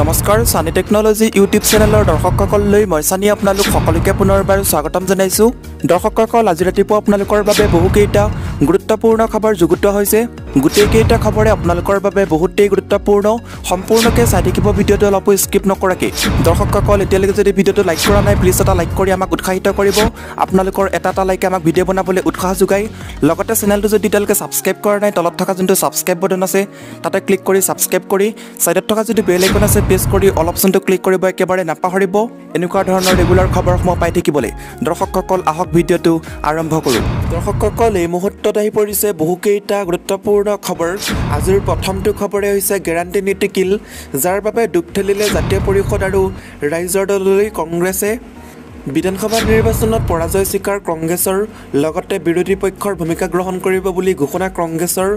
নমস্কাৰ সানি technology YouTube চেনেলৰ দৰ্শকসকললৈ মই সানি আপোনালোক সকলোকে পুনৰবাৰ স্বাগতম জনাইছো। দৰ্শকসকল আজি ৰাতিপুৱা আপোনালোকৰ বাবে বহুকেইটা গুৰুত্বপূৰ্ণ খবৰ যুগুত হৈছে। গোটেইকেইটা খবৰে আপোনালোকৰ বাবে বহুতেই গুৰুত্বপূৰ্ণ। সম্পূৰ্ণকৈ চাই থাকিব ভিডিঅ'টো অলপো স্কিপ নকৰাকৈ। দৰ্শকসকল এতিয়ালৈকে যদি ভিডিঅ'টো লাইক কৰা নাই প্লিজ এটা লাইক কৰি আমাক উৎসাহিত কৰিব। আপোনালোকৰ এটা লাইকে আমাক ভিডিঅ' বনাবলৈ উৎসাহ যোগায়। লগতে চেনেলটো যদি এতিয়ালৈকে ছাবস্ক্ৰাইব কৰা নাই তলত থকা যোনটো ছাবস্ক্ৰাইব বাটন আছে তাতে ক্লিক কৰি ছাবস্ক্ৰাইব কৰি সাইডত থকা যদি বেল আইকন আছে প্ৰেছ কৰি অল অপশ্যনটো ক্লিক কৰিব একেবাৰে নাপাহৰিব এনেকুৱা ধৰণৰ ৰেগুলাৰ খবৰসমূহ পাই থাকিবলৈ। দৰ্শকসকল আহক ভিডিঅ'টো আৰম্ভ কৰোঁ। দৰ্শকসকল এই মুহূৰ্তত আহি পৰিছে বহুকেইটা গুৰুত্বপূৰ্ণ খবৰ। আজিৰ প্ৰথমটো খবৰে হৈছে গেৰাণ্টি নীতি কিল, যাৰ বাবে ডুব ঠেলিলে জাতীয় পৰিষদ আৰু ৰাইজৰ দললৈ কংগ্ৰেছে। বিধানসভা নিৰ্বাচনত পৰাজয় স্বীকাৰ কংগ্ৰেছৰ, লগতে বিৰোধী পক্ষৰ ভূমিকা গ্ৰহণ কৰিব বুলি ঘোষণা কংগ্ৰেছৰ।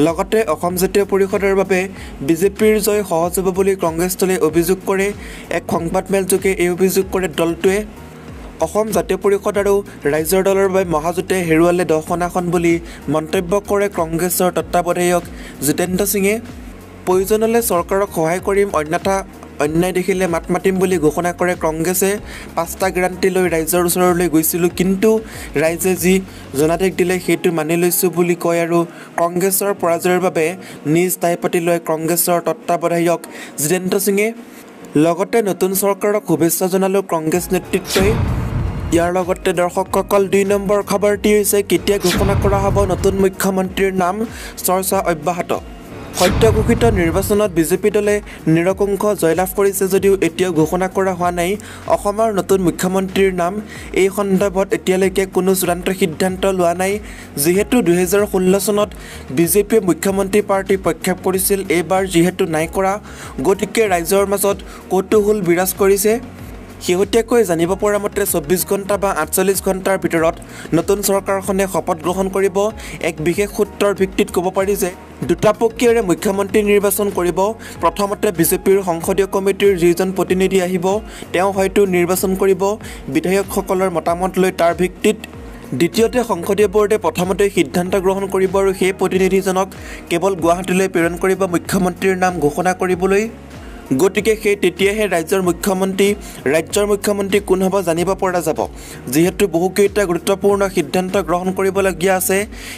লগতে অসম জাতীয় পৰিষদৰ বাবে বিজেপিৰ জয় সহজ হ'ব বুলি কংগ্ৰেছ দলে অভিযোগ কৰে। এক সংবাদমেলযোগে এই অভিযোগ কৰে দলটোৱে। অসম জাতীয় পৰিষদ আৰু ৰাইজৰ দলৰ বাবে মহাজোঁটে হেৰুৱালে 10খন আসন বুলি মন্তব্য কৰে কংগ্ৰেছৰ তত্ত্বাৱধায়ক জিতেন্দ্ৰ সিঙে। প্ৰয়োজন হ'লে চৰকাৰক সহায় কৰিম, অন্যথা অন্যায় দেখিলে মাত মাতিম বুলি ঘোষণা কৰে কংগ্ৰেছে। 5টা গ্যাৰাণ্টি লৈ ৰাইজৰ ওচৰলৈ গৈছিলোঁ, কিন্তু ৰাইজে যি জনাদেশ দিলে সেইটো মানি লৈছোঁ বুলি কয় আৰু কংগ্ৰেছৰ পৰাজয়ৰ বাবে নিজ দায় পাতি লয় কংগ্ৰেছৰ তত্ত্বাৱধায়ক জিতেন্দ্ৰ সিঙে। লগতে নতুন চৰকাৰক শুভেচ্ছা জনালেও কংগ্ৰেছ নেতৃত্বই। ইয়াৰ লগতে দৰ্শকসকল 2 নম্বৰ খবৰটি হৈছে কেতিয়া ঘোষণা কৰা হ'ব নতুন মুখ্যমন্ত্ৰীৰ নাম, চৰ্চা অব্যাহত। সদ্য ঘোষিত নিৰ্বাচনত বিজেপি দলে নিৰংকুশ জয়লাভ কৰিছে যদিও এতিয়াও ঘোষণা কৰা হোৱা নাই অসমৰ নতুন মুখ্যমন্ত্ৰীৰ নাম। এই সন্দৰ্ভত এতিয়ালৈকে কোনো চূড়ান্ত সিদ্ধান্ত লোৱা নাই। যিহেতু 2016 চনত বিজেপিয়ে মুখ্যমন্ত্ৰী প্ৰাৰ্থী প্ৰক্ষেপ কৰিছিল, এইবাৰ যিহেতু নাই কৰা, গতিকে ৰাইজৰ মাজত কৌতূহল বিৰাজ কৰিছে। শেহতীয়াকৈ জানিব পৰা মতে 24 ঘণ্টা বা 48 ঘণ্টাৰ ভিতৰত নতুন চৰকাৰখনে শপত গ্ৰহণ কৰিব। এক বিশেষ সূত্ৰৰ ভিত্তিত ক'ব পাৰি যে 2টা প্ৰক্ৰিয়াৰে মুখ্যমন্ত্ৰী নিৰ্বাচন কৰিব। প্ৰথমতে বিজেপিৰ সংসদীয় কমিটিৰ যিজন প্ৰতিনিধি আহিব তেওঁ হয়তো নিৰ্বাচন কৰিব বিধায়কসকলৰ মতামত লৈ তাৰ ভিত্তিত। দ্বিতীয়তে সংসদীয় বোৰ্ডে প্ৰথমতে সিদ্ধান্ত গ্ৰহণ কৰিব আৰু সেই প্ৰতিনিধিজনক কেৱল গুৱাহাটীলৈ প্ৰেৰণ কৰিব মুখ্যমন্ত্ৰীৰ নাম ঘোষণা কৰিবলৈ। গতিকে তেতিয়াহে ৰাজ্যৰ মুখ্যমন্ত্ৰী কোন হ'ব জানিব পৰা যাব। যিহেতু বহুকেইটা গুৰুত্বপূৰ্ণ সিদ্ধান্ত গ্ৰহণ কৰিবলগীয়া আছে,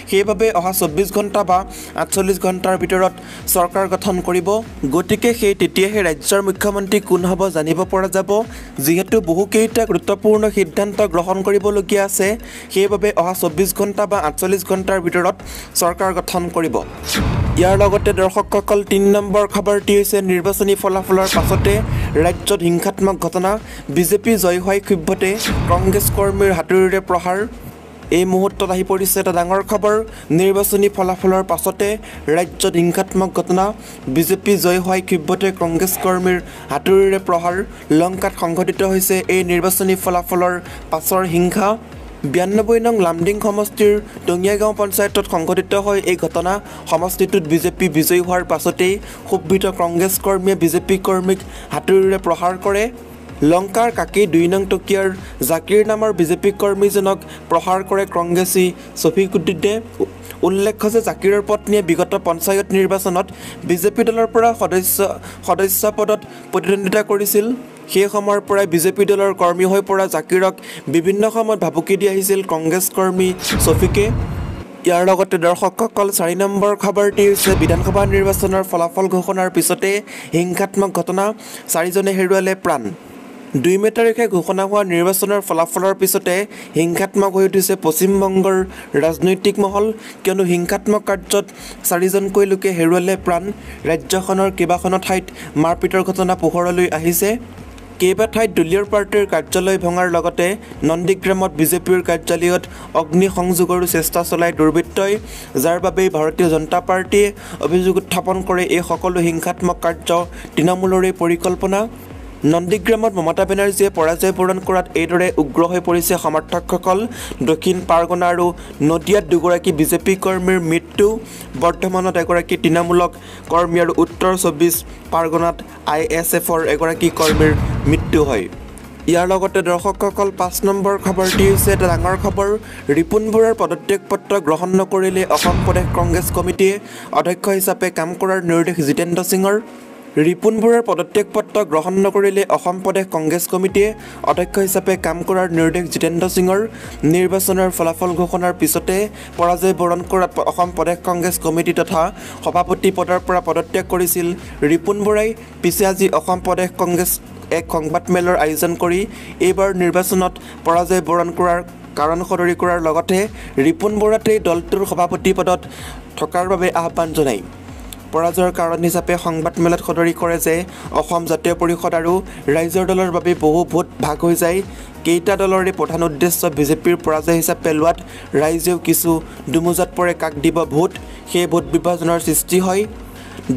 সেইবাবে অহা 24 ঘণ্টা বা 48 ঘণ্টাৰ ভিতৰত চৰকাৰ গঠন কৰিব। গতিকে তেতিয়াহে ৰাজ্যৰ মুখ্যমন্ত্ৰী কোন হ'ব জানিব পৰা যাব। যিহেতু বহুকেইটা গুৰুত্বপূৰ্ণ সিদ্ধান্ত গ্ৰহণ কৰিবলগীয়া আছে, সেইবাবে অহা 24 ঘণ্টা বা 48 ঘণ্টাৰ ভিতৰত চৰকাৰ গঠন কৰিব। ইয়াৰ লগতে দৰ্শকসকল 3 নম্বৰ খবৰটি হৈছে নিৰ্বাচনী ফলাফলৰ পাছতে ৰাজ্যত হিংসাত্মক ঘটনা, বিজেপি জয় হোৱাই ক্ষোভতে কংগ্ৰেছ কৰ্মীৰ হাতুৰিৰে প্ৰহাৰ। এই মুহূৰ্তত আহি পৰিছে এটা ডাঙৰ খবৰ। নিৰ্বাচনী ফলাফলৰ পাছতে ৰাজ্যত হিংসাত্মক ঘটনা, বিজেপি জয় হোৱাই ক্ষোভতে কংগ্ৰেছ কৰ্মীৰ হাতুৰিৰে প্ৰহাৰ। লংকাত সংঘটিত হৈছে এই নিৰ্বাচনী ফলাফলৰ পাছৰ হিংসা। 92 নং লামডিং সমষ্টিৰ টঙিয়া গাঁও পঞ্চায়তত সংঘটিত হয় এই ঘটনা। সমষ্টিটোত বিজেপি বিজয়ী হোৱাৰ পাছতেই ক্ষোভিত কংগ্ৰেছ কৰ্মীয়ে বিজেপি কৰ্মীক হাতুৰিৰে প্ৰহাৰ কৰে। লংকাৰ কাকি 2 নং টকীয়াৰ জাকিৰ নামৰ বিজেপি কৰ্মীজনক প্ৰহাৰ কৰে কংগ্ৰেছী ছফিকুদ্দিনে। উল্লেখ্য যে জাকিৰৰ পত্নীয়ে বিগত পঞ্চায়ত নিৰ্বাচনত বিজেপি দলৰ পৰা সদস্য পদত প্ৰতিদ্বন্দ্বিতা কৰিছিল। সেই সময়ৰ পৰাই বিজেপি দলৰ কৰ্মী হৈ পৰা জাকিৰক বিভিন্ন সময়ত ভাবুকি দি আহিছিল কংগ্ৰেছ কৰ্মী ছফিকে। ইয়াৰ লগতে দৰ্শকসকল 4 নম্বৰ খবৰটি হৈছে বিধানসভা নিৰ্বাচনৰ ফলাফল ঘোষণাৰ পিছতে হিংসাত্মক ঘটনা, 4জনে হেৰুৱালে প্ৰাণ। 2 মে তাৰিখে ঘোষণা হোৱা নিৰ্বাচনৰ ফলাফলৰ পিছতে হিংসাত্মক হৈ উঠিছে পশ্চিমবংগৰ ৰাজনৈতিক মহল, কিয়নো হিংসাত্মক কাৰ্যত 4জনকৈ লোকে হেৰুৱালে প্ৰাণ। ৰাজ্যখনৰ কেইবাখনো ঠাইত মাৰপিটৰ ঘটনা পোহৰলৈ আহিছে। কেইবা ঠাইত দলীয় পাৰ্টীৰ কাৰ্যালয় ভঙাৰ লগতে নন্দীগ্ৰামত বিজেপিৰ কাৰ্যালয়ত অগ্নি সংযোগৰো চেষ্টা চলায় দুৰ্বৃত্তই, যাৰ বাবেই ভাৰতীয় জনতা পাৰ্টীয়ে অভিযোগ উত্থাপন কৰে এই সকলো হিংসাত্মক কাৰ্য তৃণমূলৰে পৰিকল্পনা। নন্দীগ্ৰামত মমতা বেনাৰ্জীয়ে পৰাজয় বৰণ কৰাত এইদৰে উগ্ৰ হৈ পৰিছে সমৰ্থকসকল। দক্ষিণ পাৰগনা আৰু নদিয়াত 2গৰাকী বিজেপি কৰ্মীৰ মৃত্যু, বৰ্ধমানত এগৰাকী তৃণমূলক কৰ্মী আৰু উত্তৰ 24 পাৰগনাত ISFৰ এগৰাকী কৰ্মীৰ মৃত্যু হয়। ইয়াৰ লগতে দৰ্শকসকল 5 নম্বৰ খবৰটি হৈছে এটা ডাঙৰ খবৰ। ৰিপুন বৰাৰ পদত্যাগ পত্ৰ গ্ৰহণ নকৰিলে অসম প্ৰদেশ কংগ্ৰেছ কমিটিয়ে অধ্যক্ষ হিচাপে কাম কৰাৰ নিৰ্দেশ জিতেন্দ্ৰ সিঙৰ। ৰিপুন বৰাৰ পদত্যাগ পত্ৰ গ্ৰহণ নকৰিলে অসম প্ৰদেশ কংগ্ৰেছ কমিটিয়ে অধ্যক্ষ হিচাপে কাম কৰাৰ নিৰ্দেশ জিতেন্দ্ৰ সিঙৰ নিৰ্বাচনৰ ফলাফল ঘোষণাৰ পিছতে পৰাজয় বৰণ কৰাত অসম প্ৰদেশ কংগ্ৰেছ কমিটি তথা সভাপতি পদৰ পৰা পদত্যাগ কৰিছিল ৰিপুন বৰাই। পিছে আজি অসম প্ৰদেশ কংগ্ৰেছ এক সংবাদমেলৰ আয়োজন কৰি এইবাৰ নিৰ্বাচনত পৰাজয় বৰণ কৰাৰ কাৰণ সদৰি কৰাৰ লগতে ৰিপুন বৰাতেই দলটোৰ সভাপতি পদত থকাৰ বাবে আহ্বান জনায়। পৰাজয়ৰ কাৰণ হিচাপে সংবাদমেলত সদৰি কৰে যে অসম জাতীয় পৰিষদ আৰু ৰাইজৰ দলৰ বাবে বহু ভোট ভাগ হৈ যায়। কেইটা দলৰে প্ৰধান উদ্দেশ্য বিজেপিৰ পৰাজয় হিচাপে লোৱাত ৰাইজেও কিছু দুমোজাত পৰে কাক দিব ভোট, সেই ভোট বিভাজনৰ সৃষ্টি হয়।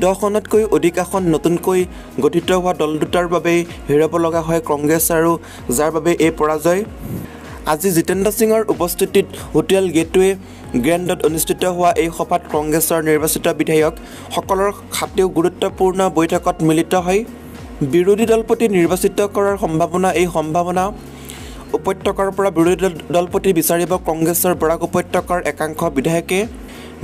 10খনতকৈ অধিক আসন নতুনকৈ গঠিত হোৱা দল দুটাৰ বাবেই হেৰাব লগা হয় কংগ্ৰেছ আৰু যাৰ বাবে এই পৰাজয়। আজি জিতেন্দ্ৰ সিঙৰ উপস্থিতিত হোটেল গেটৱে গ্ৰেণ্ডত অনুষ্ঠিত হোৱা এই সভাত কংগ্ৰেছৰ নিৰ্বাচিত বিধায়কসকলৰ খাতেও গুৰুত্বপূৰ্ণ বৈঠকত মিলিত হয়। বিৰোধী দলপতি নিৰ্বাচিত কৰাৰ সম্ভাৱনা। এই সম্ভাৱনা উপত্যকাৰ পৰা বিৰোধী দলপতি বিচাৰিব কংগ্ৰেছৰ বৰাক উপত্যকাৰ একাংশ বিধায়কে।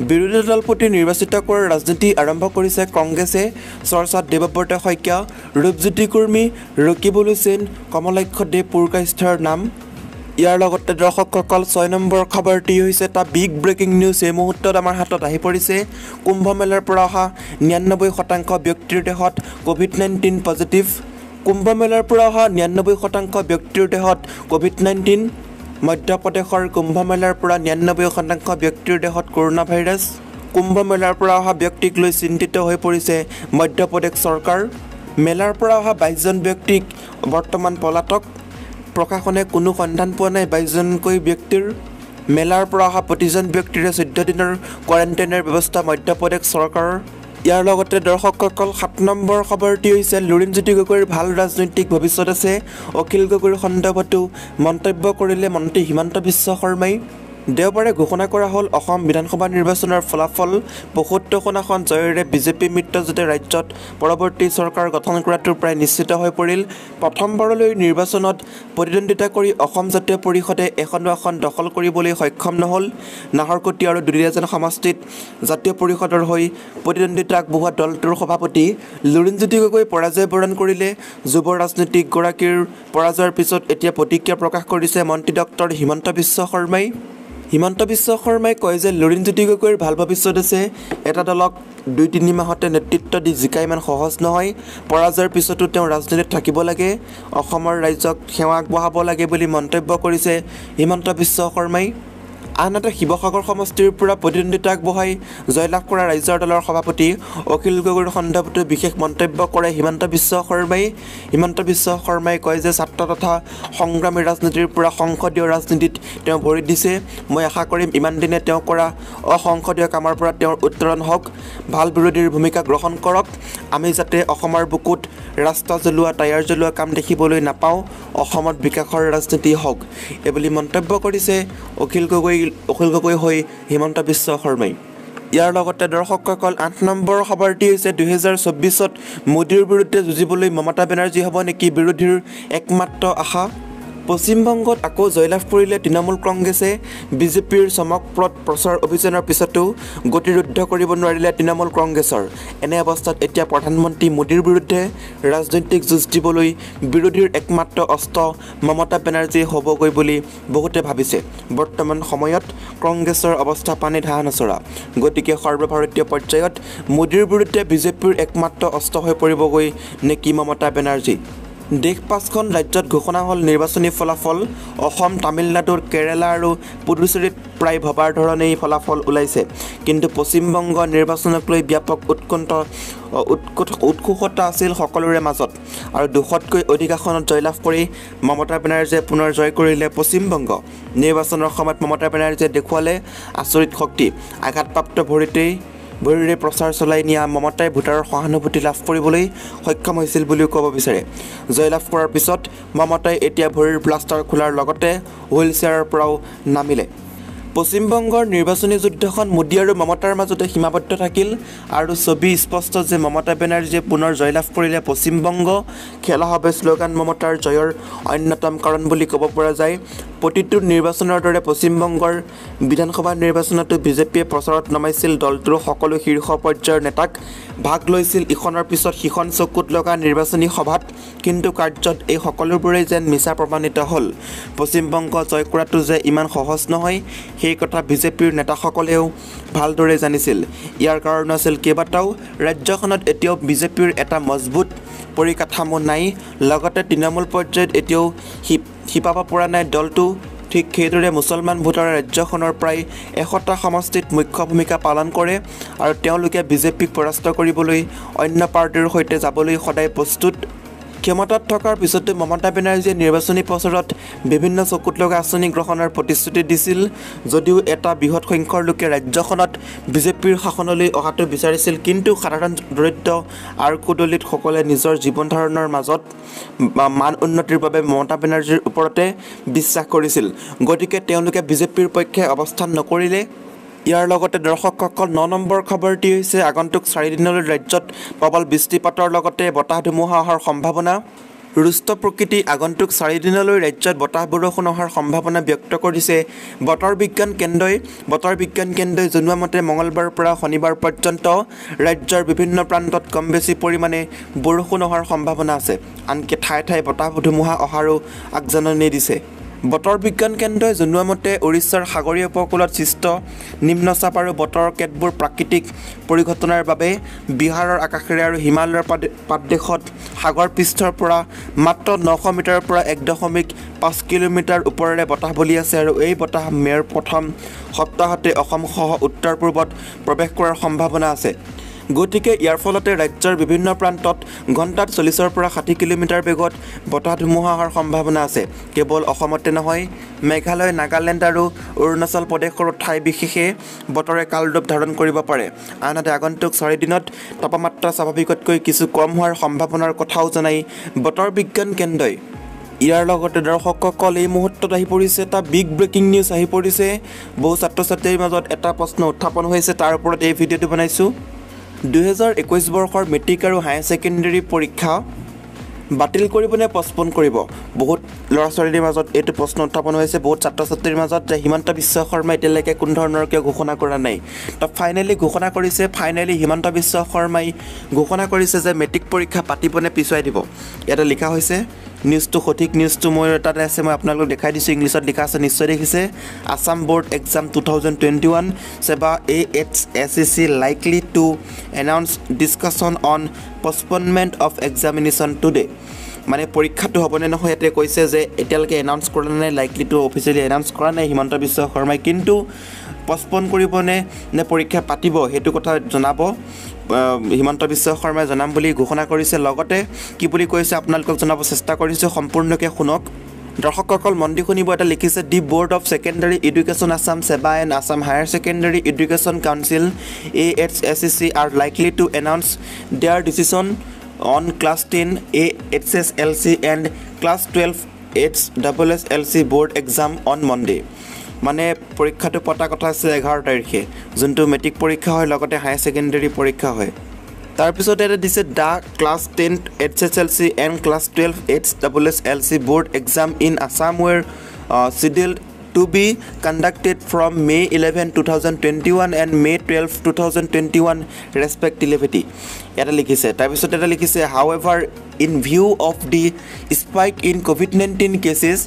বিৰোধী দলপতি নিৰ্বাচিত কৰাৰ ৰাজনীতি আৰম্ভ কৰিছে কংগ্ৰেছে। চৰ্চাত দেৱব্ৰত শইকীয়া, ৰূপজ্যোতি কুৰ্মী, ৰকিবুল হুছেইন, কমলাক্ষ দেৱ পুৰকায়স্থৰ নাম। ইয়াৰ লগতে দৰ্শকসকল 6 নম্বৰ খবৰটি হৈছে এটা বিগ ব্ৰেকিং নিউজ এই মুহূৰ্তত আমাৰ হাতত আহি পৰিছে। কুম্ভ মেলাৰ পৰা অহা 99% ব্যক্তিৰ দেহত COVID-19 পজিটিভ। কুম্ভ মেলাৰ পৰা অহা 99% ব্যক্তিৰ দেহত COVID-19। মধ্যপ্ৰদেশৰ কুম্ভ মেলাৰ পৰা 99% ব্যক্তিৰ দেহত কৰোণা ভাইৰাছ। কুম্ভ মেলাৰ পৰা অহা ব্যক্তিক লৈ চিন্তিত হৈ পৰিছে মধ্যপ্ৰদেশ চৰকাৰ। মেলাৰ পৰা অহা 22জন ব্যক্তিক বৰ্তমান পলাতক। প্ৰশাসনে কোনো সন্ধান পোৱা নাই 22জনকৈ ব্যক্তিৰ। মেলাৰ পৰা অহা প্ৰতিজন ব্যক্তিৰে 14 দিনৰ কোৱাৰেণ্টাইনৰ ব্যৱস্থা মধ্যপ্ৰদেশ চৰকাৰৰ। ইয়াৰ লগতে দৰ্শকসকল 7 নম্বৰ খবৰটি হৈছে লুৰিণজ্যোতি গগৈৰ ভাল ৰাজনৈতিক ভৱিষ্যত আছে। অখিল গগৈৰ সন্দৰ্ভতো মন্তব্য কৰিলে মন্ত্ৰী হিমন্ত বিশ্ব শৰ্মাই। দেওবাৰে ঘোষণা কৰা হ'ল অসম বিধানসভা নিৰ্বাচনৰ ফলাফল। ৭৫খন আসন জয়েৰে বিজেপি মিত্ৰজোঁটে ৰাজ্যত পৰৱৰ্তী চৰকাৰ গঠন কৰাটো প্ৰায় নিশ্চিত হৈ পৰিল। প্ৰথমবাৰলৈ নিৰ্বাচনত প্ৰতিদ্বন্দ্বিতা কৰি অসম জাতীয় পৰিষদে এখনো আসন দখল কৰিবলৈ সক্ষম নহ'ল। নাহৰকটীয়া আৰু দুলীয়াজান সমষ্টিত জাতীয় পৰিষদৰ হৈ প্ৰতিদ্বন্দ্বিতা আগবঢ়োৱা দলটোৰ সভাপতি লুৰিণজ্যোতি গগৈ পৰাজয় বৰণ কৰিলে। যুৱ ৰাজনীতিকগৰাকীৰ পৰাজয়ৰ পিছত এতিয়া প্ৰতিক্ৰিয়া প্ৰকাশ কৰিছে মন্ত্ৰী ডক্টৰ হিমন্ত বিশ্ব শৰ্মাই। হিমন্ত বিশ্ব শৰ্মাই কয় যে লুৰিণজ্যোতি গগৈৰ ভাল ভৱিষ্যত আছে। এটা দলক 2-3 মাহতে নেতৃত্ব দি জিকা ইমান সহজ নহয়। পৰাজয়ৰ পিছতো তেওঁ ৰাজনীতিত থাকিব লাগে, অসমৰ ৰাইজক সেৱা আগবঢ়াব লাগে বুলি মন্তব্য কৰিছে হিমন্ত বিশ্ব শৰ্মাই। আনহাতে শিৱসাগৰ সমষ্টিৰ পৰা প্ৰতিদ্বন্দ্বিতা আগবঢ়াই জয়লাভ কৰা ৰাইজৰ দলৰ সভাপতি অখিল গগৈৰ সন্দৰ্ভতো বিশেষ মন্তব্য কৰে হিমন্ত বিশ্ব শৰ্মাই। হিমন্ত বিশ্ব শৰ্মাই কয় যে ছাত্ৰ তথা সংগ্ৰামী ৰাজনীতিৰ পৰা সংসদীয় ৰাজনীতিত তেওঁ ভৰি দিছে। মই আশা কৰিম ইমান দিনে তেওঁ কৰা অসংসদীয় কামৰ পৰা তেওঁৰ উত্তৰণ হওক, ভাল বিৰোধীৰ ভূমিকা গ্ৰহণ কৰক। আমি যাতে অসমৰ বুকুত ৰাস্তা জ্বলোৱা টায়াৰ জ্বলোৱা কাম দেখিবলৈ নাপাওঁ, অসমত বিকাশৰ ৰাজনীতি হওক, এইবুলি মন্তব্য কৰিছে অখিল গগৈ হৈ হিমন্ত বিশ্ব শৰ্মাই। ইয়াৰ লগতে দৰ্শকসকল 8 নম্বৰ খবৰটি হৈছে 2024ত মোদীৰ বিৰুদ্ধে যুঁজিবলৈ মমতা বেনাৰ্জী হ'ব নেকি বিৰোধীৰ একমাত্ৰ আশা। পশ্চিমবংগত আকৌ জয়লাভ কৰিলে তৃণমূল কংগ্ৰেছে। বিজেপিৰ চমকপ্ৰদ প্ৰচাৰ অভিযানৰ পিছতো গতিৰোধ কৰিব নোৱাৰিলে তৃণমূল কংগ্ৰেছৰ। এনে অৱস্থাত এতিয়া প্ৰধানমন্ত্ৰী মোদীৰ বিৰুদ্ধে ৰাজনৈতিক যুঁজ দিবলৈ বিৰোধীৰ একমাত্ৰ অস্ত্ৰ মমতা বেনাৰ্জী হ'বগৈ বুলি বহুতে ভাবিছে। বৰ্তমান সময়ত কংগ্ৰেছৰ অৱস্থা পানীত হাঁহ নচৰা। গতিকে সৰ্বভাৰতীয় পৰ্যায়ত মোদীৰ বিৰুদ্ধে বিজেপিৰ একমাত্ৰ অস্ত্ৰ হৈ পৰিবগৈ নেকি মমতা বেনাৰ্জী। দেশ 5খন ৰাজ্যত ঘোষণা হ'ল নিৰ্বাচনী ফলাফল। অসম, তামিলনাডু, কেৰালা আৰু পুডুচেৰীত প্ৰায় ভবাৰ ধৰণেই ফলাফল ওলাইছে। কিন্তু পশ্চিমবংগ নিৰ্বাচনক লৈ ব্যাপক উৎসুকতা আছিল সকলোৰে মাজত। আৰু 200তকৈ অধিক আসনত জয়লাভ কৰি মমতা বেনাৰ্জীয়ে পুনৰ জয় কৰিলে পশ্চিমবংগ। নিৰ্বাচনৰ সময়ত মমতা বেনাৰ্জীয়ে দেখুৱালে আচৰিত শক্তি। আঘাতপ্ৰাপ্ত ভৰিৰে প্ৰচাৰ চলাই নিয়া মমতাই ভোটাৰৰ সহানুভূতি লাভ কৰিবলৈ সক্ষম হৈছিল বুলিও ক'ব বিচাৰে। জয়লাভ কৰাৰ পিছত মমতাই এতিয়া ভৰিৰ প্লাষ্টাৰ খোলাৰ লগতে হুইল চেয়াৰৰ পৰাও নামিলে। পশ্চিমবংগৰ নিৰ্বাচনী যুদ্ধখন মোদী আৰু মমতাৰ মাজতে সীমাবদ্ধ থাকিল আৰু ছবি স্পষ্ট যে মমতা বেনাৰ্জীয়ে পুনৰ জয়লাভ কৰিলে পশ্চিমবংগ। খেলা হবে শ্লোগান মমতাৰ জয়ৰ অন্যতম কাৰণ বুলি ক'ব পৰা যায়। প্ৰতিটো নিৰ্বাচনৰ দৰে পশ্চিমবংগৰ বিধানসভা নিৰ্বাচনতো বিজেপিয়ে প্ৰচাৰত নমাইছিল দলটোৰ সকলো শীৰ্ষ পৰ্যায়ৰ নেতাক ভাগ লৈছিল ইখনৰ পিছত সিখন চকুত লগা নিৰ্বাচনী সভাত কিন্তু কাৰ্যত এই সকলোবোৰেই যেন মিছা প্ৰমাণিত হ'ল পশ্চিমবংগ জয় কৰাটো যে ইমান সহজ নহয় সেই কথা বিজেপিৰ নেতাসকলেও ভালদৰে জানিছিল ইয়াৰ কাৰণ আছিল কেইবাটাও ৰাজ্যখনত এতিয়াও বিজেপিৰ এটা মজবুত পৰিকাঠামো নাই লগতে তৃণমূল পৰ্যায়ত এতিয়াও শিপাব পৰা নাই দলটো ঠিক সেইদৰে মুছলমান ভোটাৰে ৰাজ্যখনৰ প্ৰায় 100টা সমষ্টিত মুখ্য ভূমিকা পালন কৰে আৰু তেওঁলোকে বিজেপিক পৰাস্ত কৰিবলৈ অন্য পাৰ্টিৰ সৈতে যাবলৈ সদায় প্ৰস্তুত ক্ষমতাত থকাৰ পিছতে মমতা বেনাৰ্জীয়ে নিৰ্বাচনী প্ৰচাৰত বিভিন্ন চকুত লগা আঁচনি গ্ৰহণৰ প্ৰতিশ্ৰুতি দিছিল যদিও এটা বৃহৎ সংখ্যৰ লোকে ৰাজ্যখনত বিজেপিৰ শাসনলৈ অহাটো বিচাৰিছিল কিন্তু সাধাৰণ দৰিদ্ৰ আৰু কুদলিতসকলে নিজৰ জীৱন ধাৰণৰ মাজত মান উন্নতিৰ বাবে মমতা বেনাৰ্জীৰ ওপৰতে বিশ্বাস কৰিছিল গতিকে তেওঁলোকে বিজেপিৰ পক্ষে অৱস্থান নকৰিলে ইয়াৰ লগতে দৰ্শকসকল 9 নম্বৰ খবৰটি হৈছে আগন্তুক 4 দিনলৈ ৰাজ্যত প্ৰবল বৃষ্টিপাতৰ লগতে বতাহ ধুমুহা অহাৰ সম্ভাৱনা ৰুষ্ট প্ৰকৃতি আগন্তুক 4 দিনলৈ ৰাজ্যত বতাহ বৰষুণ অহাৰ সম্ভাৱনা ব্যক্ত কৰিছে বতৰ বিজ্ঞান কেন্দ্ৰই জনোৱা মতে মঙলবাৰৰ পৰা শনিবাৰ পৰ্যন্ত ৰাজ্যৰ বিভিন্ন প্ৰান্তত কম বেছি পৰিমাণে বৰষুণ অহাৰ সম্ভাৱনা আছে আনকি ঠায়ে ঠায়ে বতাহ ধুমুহা অহাৰো আগজাননী দিছে বতৰ বিজ্ঞান কেন্দ্ৰই জনোৱা মতে উৰিষ্যাৰ সাগৰীয় উপকূলত সৃষ্ট নিম্নচাপ আৰু বতৰৰ কেতবোৰ প্ৰাকৃতিক পৰিঘটনাৰ বাবে বিহাৰৰ আকাশেৰে আৰু হিমালয়ৰ পাদদেশত সাগৰ পৃষ্ঠৰ পৰা মাত্ৰ 900 মিটাৰৰ পৰা 1.5 কিলোমিটাৰ ওপৰেৰে বতাহ বলি আছে আৰু এই বতাহ মে'ৰ প্ৰথম সপ্তাহতে অসমসহ উত্তৰ পূৰ্বত প্ৰৱেশ কৰাৰ সম্ভাৱনা আছে গতিকে ইয়াৰ ফলতে ৰাজ্যৰ বিভিন্ন প্ৰান্তত ঘণ্টাত 40ৰ পৰা 60 কিলোমিটাৰ বেগত বতাহ ধুমুহা হোৱাৰ সম্ভাৱনা আছে কেৱল অসমতে নহয় মেঘালয় নাগালেণ্ড আৰু অৰুণাচল প্ৰদেশৰ ঠাই বিশেষে বতৰে কালৰূপ ধাৰণ কৰিব পাৰে আনহাতে আগন্তুক 4 দিনত তাপমাত্ৰা স্বাভাৱিকতকৈ কিছু কম হোৱাৰ সম্ভাৱনাৰ কথাও জনাই বতৰ বিজ্ঞান কেন্দ্ৰই ইয়াৰ লগতে দৰ্শকসকল এই মুহূৰ্তত আহি পৰিছে এটা বিগ ব্ৰেকিং নিউজ আহি পৰিছে বহু ছাত্ৰ ছাত্ৰীৰ মাজত এটা প্ৰশ্ন উত্থাপন হৈছে তাৰ ওপৰত এই ভিডিঅ'টো বনাইছোঁ 2021 বৰ্ষৰ মেট্ৰিক আৰু হায়াৰ ছেকেণ্ডেৰী পৰীক্ষা বাতিল কৰিবনে পষ্টপন কৰিব বহুত ল'ৰা ছোৱালীৰ মাজত এইটো প্ৰশ্ন উত্থাপন হৈছে বহুত ছাত্ৰ ছাত্ৰীৰ মাজত যে হিমন্ত বিশ্ব শৰ্মাই এতিয়ালৈকে কোনো ধৰণৰ কিয় ঘোষণা কৰা নাই তো ফাইনেলি ঘোষণা কৰিছে হিমন্ত বিশ্ব শৰ্মাই ঘোষণা কৰিছে যে মেট্ৰিক পৰীক্ষা পাতিবনে পিছুৱাই দিব ইয়াতে লিখা হৈছে নিউজটো সঠিক নিউজটো মই তাতে আছে মই আপোনালোকক দেখাই দিছোঁ ইংলিছত লিখা আছে নিশ্চয় দেখিছে Assam board exam 2021 Seba HSLC likely to announce discussion on postponement of examination today মানে পৰীক্ষাটো হ'বনে নহয় ইয়াতে কৈছে যে এতিয়ালৈকে এনাউন্স কৰা নাই লাইকলি টু অফিচিয়েলি এনাউন্স কৰা নাই হিমন্ত বিশ্ব শৰ্মাই কিন্তু পষ্টপন কৰিবনে নে পৰীক্ষা পাতিব সেইটো কথা জনাব হিমন্ত বিশ্ব শৰ্মাই জনাম বুলি ঘোষণা কৰিছে লগতে কি বুলি কৈছে আপোনালোকক জনাব চেষ্টা কৰিছোঁ সম্পূৰ্ণকৈ শুনক দৰ্শকসকল মন দি শুনিব এটা লিখিছে the board of secondary education Assam Seba and Assam higher secondary education council AHSLC are likely to announce their decision on class 10 HSLC and class 12 HSLC board exam on Monday মানে পৰীক্ষাটো পতা কথা আছে 11 তাৰিখে যোনটো মেট্ৰিক পৰীক্ষা হয় লগতে হায়াৰ ছেকেণ্ডাৰী পৰীক্ষা হয় তাৰপিছত এটা দিছে দা class 10 HSLC and class 12 HSLC board exam in Assam were scheduled to be conducted from May 11, 2021 and May 12, 2021 respectively এটা লিখিছে তাৰপিছত এটা লিখিছে however in view of the spike in COVID-19 cases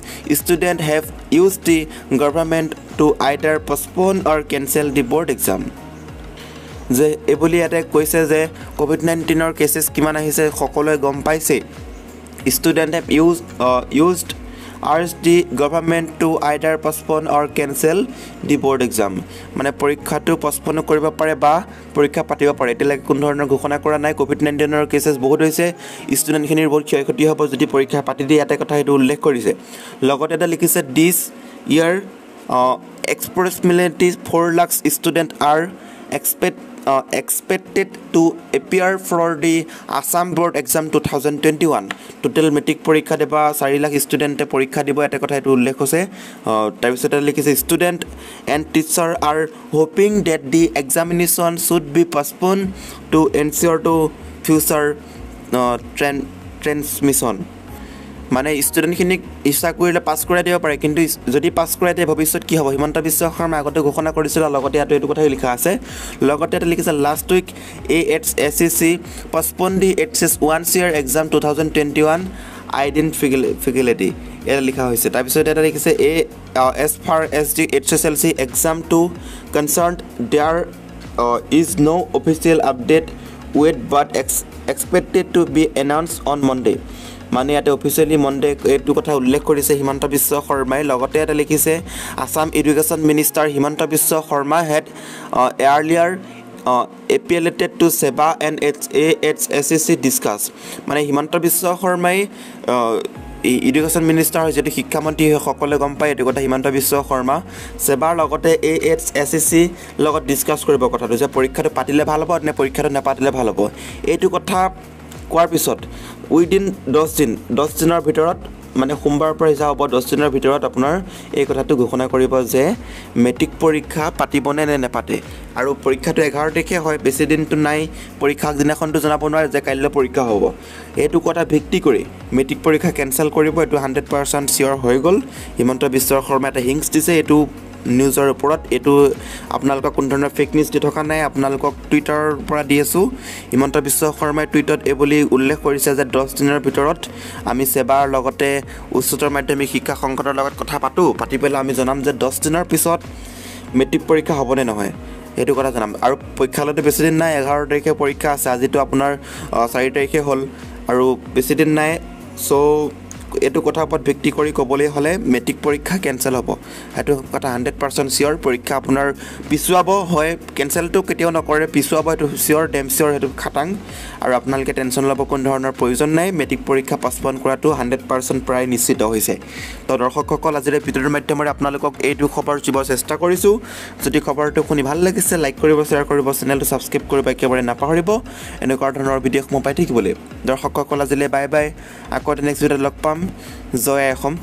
students have used the government to either postpone or cancel the board exam যে ably এটা কৈছে যে COVID-19 কেसेस কিমান আহিছে সকলোৱে গম পাইছে students have used urged the government to either postpone or cancel the board exam মানে পৰীক্ষাটো postpone কৰিব পাৰে বা পৰীক্ষা পাতিব পাৰে এতিয়ালৈকে কোনো ধৰণৰ ঘোষণা কৰা নাই COVID-19 কেसेस বহুত হৈছে ষ্টুডেণ্টখিনিৰ বহুত ক্ষয়ক্ষতি হ'ব যদি পৰীক্ষা পাতি দিয়ে এটা কথা সেইটো উল্লেখ কৰিছে লগতে এটা লিখিছে দিছ ইয়াৰ approximately 4 lakh students are expected to appear for the Assam board exam 2021 total metric পৰীক্ষা দেবা 4 লাখ ষ্টুডেণ্টে পৰীক্ষা দিব এটা কথা এটা উল্লেখ হৈছে তাৰপিছত লিখিছে student and teacher are hoping that the examination should be postponed to ensure to future transmission মানে ষ্টুডেণ্টখিনিক ইচ্ছা কৰিলে পাছ কৰাই দিব পাৰে, কিন্তু যদি পাছ কৰাই দিয়ে ভৱিষ্যত কি হ'ব? হিমন্ত বিশ্ব শৰ্মাই আগতে ঘোষণা কৰিছিল, লগতে ইয়াতো এইটো কথাই লিখা আছে। লগতে ইয়াতে লিখিছে last week HSLC postponed the HS 1 year exam 2021 identifiability এটা লিখা হৈছে। তাৰপিছত এটা লিখিছে as far as the HSLC exam 2 concerned there is no official update with but expected to be announced on Monday। মানে ইয়াতে অফিচিয়েলি মনডে এইটো কথা উল্লেখ কৰিছে হিমন্ত বিশ্ব শৰ্মাই। লগতে এটা লিখিছে Assam education minister Himanta Biswa Sarma had earlier appealed to Seba and HSLC discuss। মানে হিমন্ত বিশ্ব শৰ্মাই এডুকেশ্যন মিনিষ্টাৰ হয়, যদি শিক্ষামন্ত্ৰী হয় সকলোৱে গম পায় এইটো কথা। হিমন্ত বিশ্ব শৰ্মা সেবাৰ লগতে HSLC লগত ডিছকাছ কৰিব কথাটো যে পৰীক্ষাটো পাতিলে ভাল হ'ব নে পৰীক্ষাটো নাপাতিলে ভাল হ'ব। এইটো কথা কোৱাৰ পিছত উইদিন 10 দিনৰ ভিতৰত, মানে সোমবাৰৰ পৰা হিচাপ হ'ব 10 দিনৰ ভিতৰত আপোনাৰ এই কথাটো ঘোষণা কৰিব যে মেট্ৰিক পৰীক্ষা পাতিবনে নে নেপাতে। আৰু পৰীক্ষাটো 11 তাৰিখে হয়, বেছি দিনটো নাই। পৰীক্ষা আগদিনাখনটো জনাব নোৱাৰে যে কাইলৈ পৰীক্ষা হ'ব। এইটো কথা ভিত্তি কৰি মেট্ৰিক পৰীক্ষা কেঞ্চেল কৰিব, এইটো 100% চিয়'ৰ হৈ গ'ল। হিমন্ত বিশ্ব শৰ্মাই এটা হিংস দিছে এইটো নিউজৰ ওপৰত। এইটো আপোনালোকক কোনো ধৰণৰ ফেক নিউজ দি থকা নাই, আপোনালোকক টুইটাৰৰ পৰা দি আছোঁ। হিমন্ত বিশ্ব শৰ্মাই টুইটত এই বুলি উল্লেখ কৰিছে যে 10 দিনৰ ভিতৰত আমি সেবাৰ লগতে উচ্চতৰ মাধ্যমিক শিক্ষা সংসদৰ লগত কথা পাতি পেলাই আমি জনাম যে 10 দিনৰ পিছত মেট্ৰিক পৰীক্ষা হ'বনে নহয় এইটো কথা জনাম। আৰু পৰীক্ষালৈতো বেছি দিন নাই, 11 তাৰিখে পৰীক্ষা আছে, আজিতো আপোনাৰ 4 তাৰিখে হ'ল আৰু বেছি দিন নাই। চ' এইটো কথাৰ ওপৰত ভিত্তি কৰি ক'বলৈ হ'লে মেট্ৰিক পৰীক্ষা কেঞ্চেল হ'ব, সেইটো কথা 100% চিয়'ৰ। পৰীক্ষা আপোনাৰ পিছুৱাব হয়, কেঞ্চেলটো কেতিয়াও নকৰে, পিছুৱাব সেইটো চিয়'ৰ, ডেম চিয়'ৰ, সেইটো খাটাং। আৰু আপোনালোকে টেনশ্যন ল'ব কোনো ধৰণৰ প্ৰয়োজন নাই। মেট্ৰিক পৰীক্ষা পষ্টপন কৰাটো 100% প্ৰায় নিশ্চিত হৈছে। তো দৰ্শকসকল, আজিৰ ভিডিঅ'ৰ মাধ্যমেৰে আপোনালোকক এইটো খবৰ দিবৰ চেষ্টা কৰিছোঁ। যদি খবৰটো শুনি ভাল লাগিছে লাইক কৰিব, শ্বেয়াৰ কৰিব, চেনেলটো ছাবস্ক্ৰাইব কৰিব একেবাৰে নাপাহৰিব এনেকুৱা ধৰণৰ ভিডিঅ'সমূহ পাই থাকিবলৈ। দৰ্শকসকল আজিলৈ বাই বাই, আকৌ নেক্সট ভিডিঅ'ত লগ পাম। জয় অসম।